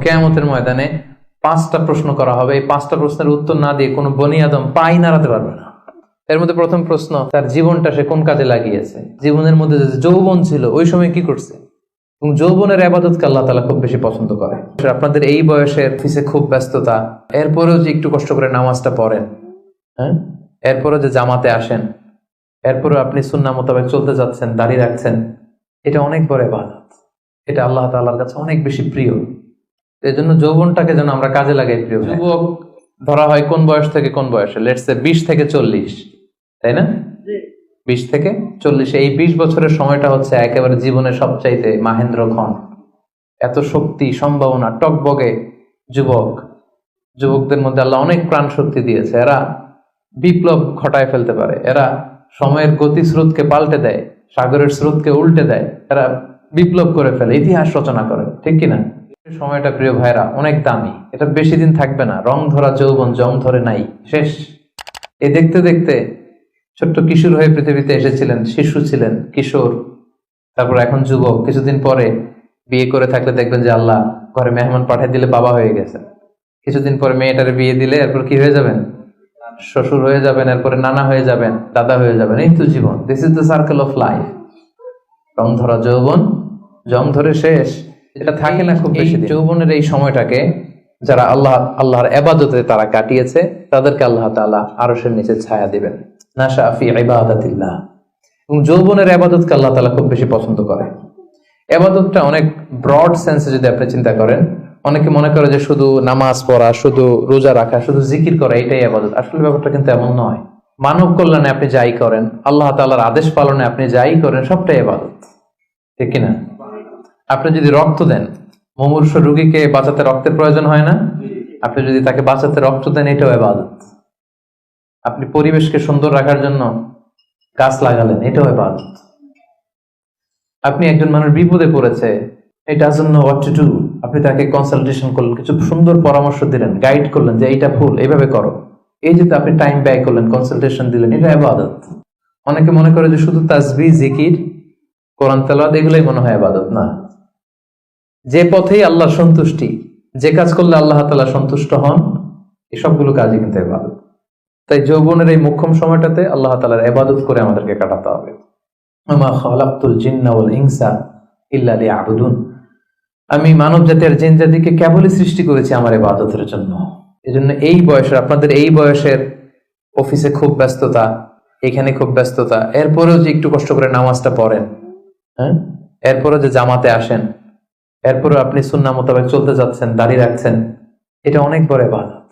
কিয়ামতের ময়দানে 5টা প্রশ্ন করা হবে। এই 5টা প্রশ্নের উত্তর না দিয়ে কোনো বনি আদম পাই নাড়াতে পারবে না। এর মধ্যে প্রথম প্রশ্ন, তার জীবনটা সে কোন কাজে লাগিয়েছে। জীবনের মধ্যে যে যৌবন ছিল ওই সময় কি করছে, এবং যৌবনের ইবাদতকে আল্লাহ তাআলা খুব বেশি পছন্দ করে। আপনাদের এই বয়সের অফিসে খুব ব্যস্ততা, এরপরেও যে একটু কষ্ট করে নামাজটা পড়েন, হ্যাঁ, এরপরে যে জামাতে আসেন, এরপরে আপনি সুন্নাহ মোতাবেক চলতে যাচ্ছেন, দাঁড়িয়ে রাখছেন, এটা অনেক বড় ইবাদত। এটা আল্লাহ তাআলার কাছে অনেক বেশি প্রিয়। এই জন্য যৌবনটাকে যেন আমরা কাজে লাগাই। প্রিয় যুবক ধরা হয় কোন বয়স থেকে কোন বয়সে, লেটস সে 20 থেকে 40, তাই না? 20 থেকে 40, এই 20 বছরের সময়টা হচ্ছে একেবারে জীবনের সবচাইতে মাহেন্দ্র ক্ষণ। এত শক্তি, সম্ভাবনা, টকবগে যুবকদের মধ্যে আল্লাহ অনেক প্রাণ শক্তি দিয়েছে। এরা বিপ্লব ঘটায় ফেলতে পারে, এরা সময়ের গতি স্রোতকে পাল্টে দেয়, সাগরের স্রোতকে উল্টে দেয়, এরা বিপ্লব করে ফেলে, ইতিহাস রচনা করে, ঠিক কিনা? সময়টা প্রিয় ভাইরা অনেক দামি, এটা বেশি দিন থাকবে না। রং ধরা যৌবন জং ধরে নাই, শেষ। এ দেখতে দেখতে ছোট্ট কিশোর হয়ে পৃথিবীতে এসেছিলেন, শিশু ছিলেন, কিশোর, তারপর এখন যুবক। কিছুদিন পরে বিয়ে করে থাকলে দেখবেন যে আল্লাহ ঘরে মেহমান পাঠিয়ে দিলে বাবা হয়ে গেছে। কিছুদিন পরে মেয়েটারে বিয়ে দিলে এরপর কি হয়ে যাবেন, শ্বশুর হয়ে যাবেন, এরপরে নানা হয়ে যাবেন, দাদা হয়ে যাবেন। এই তো জীবন, this is the circle of life. রং ধরা যৌবন জং ধরে শেষ, এটা থাকে না খুব বেশি। যৌবনের এই সময়টাকে যারা আল্লাহর ইবাদতে তারা কাটিয়েছে, তাদেরকে আল্লাহ তাআলা আরশের নিচে ছায়া দিবেন, নাশা ফি ইবাদাতিল্লাহ। এবং যৌবনের ইবাদতকে আল্লাহ তাআলা খুব বেশি পছন্দ করে। ইবাদতটা অনেক ব্রড সেন্সে যদি আপনি চিন্তা করেন, অনেকে মনে করে যে শুধু নামাজ পড়া, শুধু রোজা রাখা, শুধু জিকির করা এটাই ইবাদত। আসলে ব্যাপারটা কিন্তু এমন নয়। মানব কল্যাণে আপনি যাই করেন, আল্লাহ তাআলার আদেশ পালনে আপনি যাই করেন, সবটাই ইবাদত, ঠিক কিনা? আপনি যদি রক্ত দেন, মুমূর্ষ রোগীকে বাঁচাতে রক্তের প্রয়োজন হয় না? আপনি যদি তাকে বাঁচাতে রক্ত দেন, এটাও ইবাদত। আপনি পরিবেশকে সুন্দর রাখার জন্য গাছ লাগালেন, এটাও ইবাদত। আপনি একজন মানুষ বিপদে পড়েছে, it doesn't know what to do, আপনি তাকে কনসালটেশন করলেন, কিছু সুন্দর পরামর্শ দিলেন, গাইড করলেন যে এইটা ভুল, এইভাবে করো, এই যে আপনি টাইম ব্যয় করলেন, কনসালটেশন দিলেন, এটা ইবাদত। অনেকে মনে করে যে শুধু তাসবিহ, জিকির, কোরআন তেলাওয়াত এগুলোই মনে হয় ইবাদত। না, যে পথেই আল্লাহর সন্তুষ্টি, যে কাজ করলে আল্লাহ তাআলা সন্তুষ্ট হন, এই সবগুলো কাজই কিন্তু ইবাদত। তাই যৌবনের এই মোক্ষম সময়টাতে আল্লাহ তাআলার ইবাদত করে আমাদেরকে কাটাতে হবে। আমা খালাকতুল জিন্না ওয়াল ইনসা ইল্লা লিয়াবুদুন, আমি মানব জাতি আর জিন জাতিকে কেবলই সৃষ্টি করেছি আমার ইবাদতের জন্য। এজন্য এই বয়সের, আপনাদের এই বয়সের অফিসে খুব ব্যস্ততা, এখানে খুব ব্যস্ততা, এরপরেও যে একটু কষ্ট করে নামাজটা পড়েন, হ্যাঁ, এরপরে যে জামাতে আসেন, এরপরে আপনি সুন্নাহ মোতাবেক চলতে যাচ্ছেন, দাঁড়িয়ে রাখছেন, এটা অনেক বড় ইবাদত।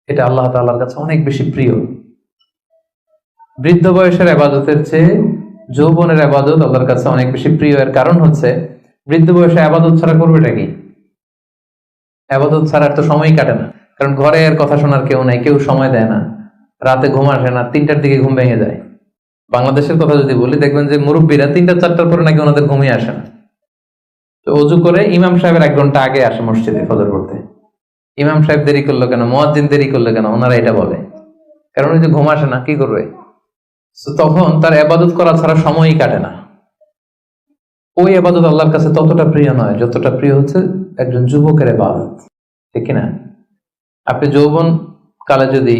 এটা আল্লাহ তাআলার কাছে অনেক বেশি প্রিয়। বৃদ্ধ বয়সের ইবাদতের চেয়ে যৌবনের ইবাদত আল্লাহর কাছে অনেক বেশি প্রিয়। এর কারণ হচ্ছে, বৃদ্ধ বয়সে ইবাদত ছাড়া করবেটা কি? ইবাদত ছাড়া তো সময়ই কাটে না। কারণ ঘরে আর কথা শোনার কেউ নাই, কেউ সময় দেয় না, রাতে ঘুম আসে না, 3টার দিকে ঘুম ভেঙে যায়। বাংলাদেশের কথা যদি বলি, দেখবেন যে মুরব্বীরা 3টা-4টার পরে নাকি ওনাদের ঘুমিয়ে আসে না। তো অজু করে ইমাম সাহেবের 1 ঘন্টা আগে আসে মসজিদে ফজর পড়তে। ইমাম সাহেব দেরি করলো কেন, মুয়াজ্জিন দেরি করলো কেন, ওনারা এটা বলে, কারণ ওই যে ঘুম আসে না, কি করবে? তখন তার ইবাদত করা ছাড়া সময়ই কাটে না। ওই ইবাদত আল্লাহর কাছে ততটা প্রিয় নয় যতটা প্রিয় হচ্ছে একজন যুবকের ইবাদত, ঠিক কিনা? আপনি যৌবন কালে যদি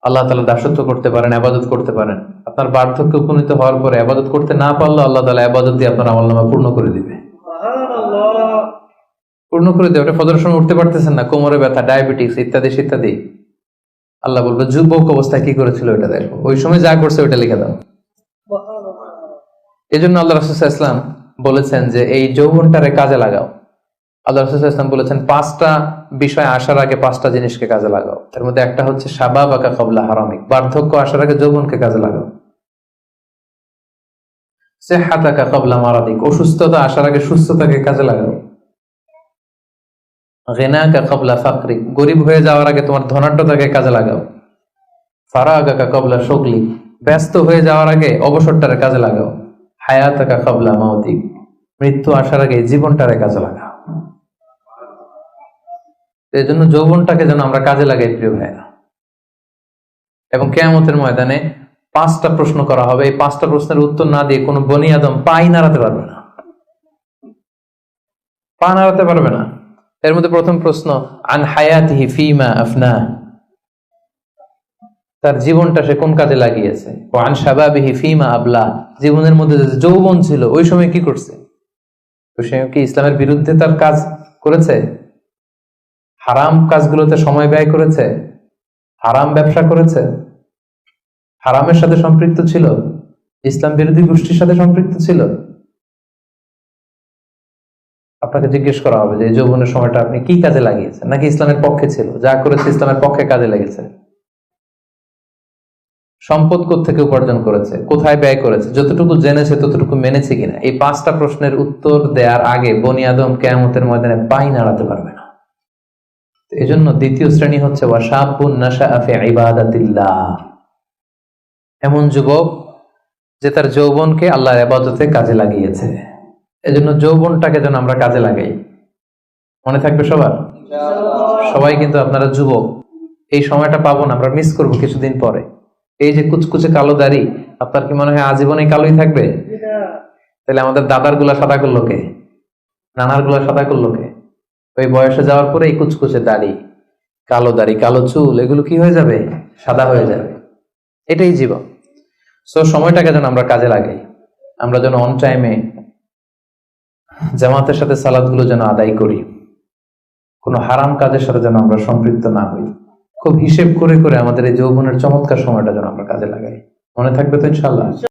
আল্লাহ তাআলা দাসত্ব করতে পারেন, ইবাদত করতে পারেন, আপনার বার্ধক্যে উপনীত হওয়ার পরে ইবাদত করতে না পারলে আল্লাহ তাআলা ইবাদত দিয়ে আপনার আমলনামা পূর্ণ করে দিবে। পূর্ণ করে দেবে। ফজরের সময় উঠতে পারতেছেন না, কোমরে ব্যথা, ডায়াবেটিস ইত্যাদি ইত্যাদি, আল্লাহ বলবে যুবক অবস্থায় কি করেছিল ওইটা দেখো, ওই সময় যা করছে ওইটা লিখে দাও। এই জন্য আল্লাহ রাসূল সাল্লাল্লাহু আলাইহি ওয়াসাল্লাম বলেছেন যে এই যৌবনটারে কাজে লাগাও। আল্লাহ রাসূল সাল্লাল্লাহু আলাইহি ওয়াসাল্লাম বলেছেন 5টা বিষয় আসার আগে 5টা জিনিসকে কাজে লাগাও। এর মধ্যে একটা হচ্ছে শাবাবাকা ক্বাবলা হারামিক, বার্ধক্য আসার আগে যৌবনকে কাজে লাগাও। সিহহাতাকা ক্বাবলা মারাদিক, অসুস্থতা আসার আগে সুস্থতাকে কাজে লাগাও। গিনাকা ক্বাবলা ফাকরিক, গরিব হয়ে যাওয়ার আগে তোমার ধনাঢ্যতাকে কাজে লাগাও। ফারাগাকা ক্বাবলা শুগলিক, ব্যস্ত হয়ে যাওয়ার আগে অবসরটারে কাজে লাগাও। হায়াতাকা ক্বাবলা মাউতিক, মৃত্যু আসার আগে জীবনটারে কাজে লাগাও। এই জন্য যৌবনটাকে যেন আমরা কাজে লাগাই প্রিয় ভাইরা। এবং কিয়ামতের ময়দানে 5টা প্রশ্ন করা হবে। এই 5টা প্রশ্নের উত্তর না দিয়ে কোনো বনি আদম পাই নাড়াতে পারবে না, পা নাড়াতে পারবে না। এর মধ্যে প্রথম প্রশ্ন, আন হায়াতিহি ফীমা আফনা, তার জীবনটা সে কোন কাজে লাগিয়েছে। ও আন শাবাবিহি ফীমা আবলা, জীবনের মধ্যে যে যৌবন ছিল ওই সময় কি করছে। তো সে কি ইসলামের বিরুদ্ধে তার কাজ করেছে? হারাম কাজগুলোতে সময় ব্যয় করেছে? হারাম ব্যবসা করেছে? হারামের সাথে সম্পৃক্ত ছিল? ইসলাম বিরোধী গোষ্ঠীর সাথে সম্পৃক্ত ছিল? আপনাকে জিজ্ঞেস করা হবে যে এই যৌবনের সময়টা আপনি কি কাজে লাগিয়েছেন, নাকি ইসলামের পক্ষে ছিল, যা করেছে ইসলামের পক্ষে কাজে লেগেছে। সম্পদ কোত্থেকে উপার্জন করেছে, কোথায় ব্যয় করেছে, যতটুকু জেনেছে ততটুকু মেনেছে কিনা। এই 5টা প্রশ্নের উত্তর দেওয়ার আগে বনি আদম কিয়ামতের ময়দানে পাই নাড়াতে পারবে না। এই জন্য দ্বিতীয় শ্রেণী হচ্ছে ওয়াশাবুন নাশাআ ফি ইবাদাতিল্লাহ, এমন যুবক যে তার যৌবনকে আল্লাহর ইবাদতে কাজে লাগিয়েছে। এজন্য যৌবনটাকে যেন আমরা কাজে লাগাই। মনে থাকবে সবার? সবাই কিন্তু আপনারা যুবক, এই সময়টা পাবো না, আমরা মিস করবো কিছুদিন পরে। এই যে কুচকুচে কালো দাড়ি, আপনার কি মনে হয় আজীবন এই কালোই থাকবে? তাহলে আমাদের দাদার গুলা সাদা করলো কে? নানার গুলা সাদা করলো কে? ওই বয়সে যাওয়ার পরে এই কুচকুচে দাড়ি, কালো চুল, এগুলো কি হয়ে যাবে? সাদা হয়ে যাবে। এটাই জীবন। সো সময়টাকে যেন আমরা কাজে লাগাই। আমরা যেন অন টাইমে জামাতের সাথে সালাদ গুলো যেন আদায় করি, কোনো হারাম কাজের সাথে যেন আমরা সম্পৃক্ত না হই। খুব হিসেব করে করে আমাদের এই যৌবনের চমৎকার সময়টা যেন আমরা কাজে লাগাই। মনে থাকবে তো ইনশাল্লাহ?